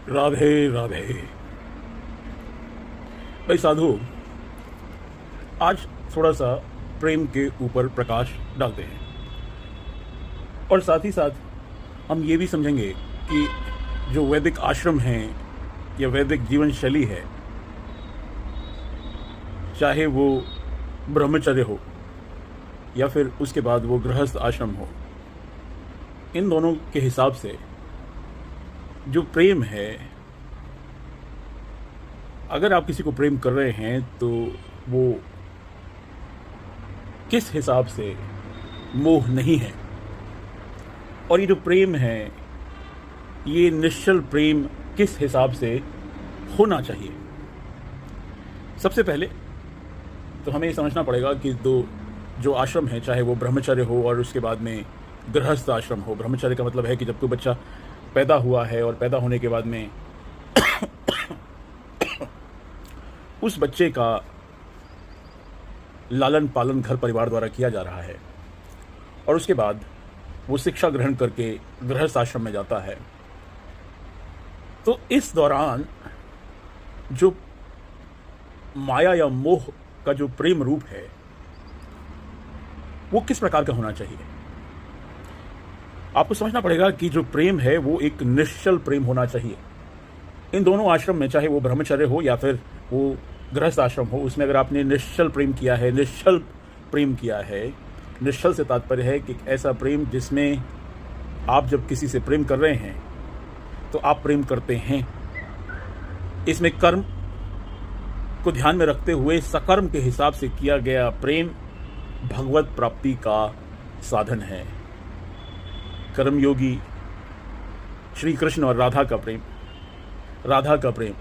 राधे राधे। भाई साधु, आज थोड़ा सा प्रेम के ऊपर प्रकाश डालते हैं और साथ ही साथ हम ये भी समझेंगे कि जो वैदिक आश्रम हैं या वैदिक जीवन शैली है, चाहे वो ब्रह्मचर्य हो या फिर उसके बाद वो गृहस्थ आश्रम हो, इन दोनों के हिसाब से जो प्रेम है, अगर आप किसी को प्रेम कर रहे हैं तो वो किस हिसाब से मोह नहीं है, और ये जो प्रेम है ये निश्चल प्रेम किस हिसाब से होना चाहिए। सबसे पहले तो हमें ये समझना पड़ेगा कि जो आश्रम है, चाहे वो ब्रह्मचर्य हो और उसके बाद में गृहस्थ आश्रम हो। ब्रह्मचर्य का मतलब है कि जब कोई बच्चा पैदा हुआ है और पैदा होने के बाद में उस बच्चे का लालन पालन घर परिवार द्वारा किया जा रहा है और उसके बाद वो शिक्षा ग्रहण करके गृहस्थ आश्रम में जाता है। तो इस दौरान जो माया या मोह का जो प्रेम रूप है वो किस प्रकार का होना चाहिए। आपको समझना पड़ेगा कि जो प्रेम है वो एक निश्चल प्रेम होना चाहिए। इन दोनों आश्रम में, चाहे वो ब्रह्मचर्य हो या फिर वो गृहस्थ आश्रम हो, उसमें अगर आपने निश्चल प्रेम किया है, निश्चल प्रेम किया है, निश्चल से तात्पर्य है कि ऐसा प्रेम जिसमें आप जब किसी से प्रेम कर रहे हैं तो आप प्रेम करते हैं। इसमें कर्म को ध्यान में रखते हुए सकर्म के हिसाब से किया गया प्रेम भगवत प्राप्ति का साधन है। कर्मयोगी श्री कृष्ण और राधा का प्रेम, राधा का प्रेम,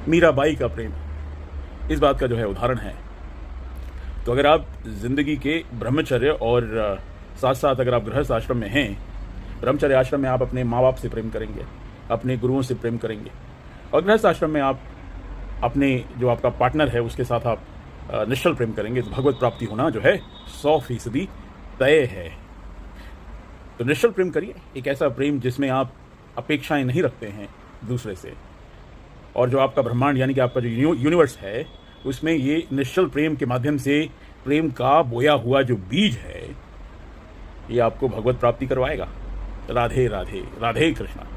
मीराबाई का प्रेम, इस बात का जो है उदाहरण है। तो अगर आप जिंदगी के ब्रह्मचर्य और साथ साथ अगर आप गृहस्थ आश्रम में हैं, ब्रह्मचर्य आश्रम में आप अपने माँ बाप से प्रेम करेंगे, अपने गुरुओं से प्रेम करेंगे, और गृहस्थ आश्रम में आप अपने जो आपका पार्टनर है उसके साथ आप निश्चल प्रेम करेंगे, तो भगवत प्राप्ति होना जो है 100% तय है। तो निश्चल प्रेम करिए, एक ऐसा प्रेम जिसमें आप अपेक्षाएं नहीं रखते हैं दूसरे से, और जो आपका ब्रह्मांड यानी कि आपका जो यूनिवर्स है उसमें ये निश्चल प्रेम के माध्यम से प्रेम का बोया हुआ जो बीज है ये आपको भगवत प्राप्ति करवाएगा। राधे राधे, राधे कृष्णा।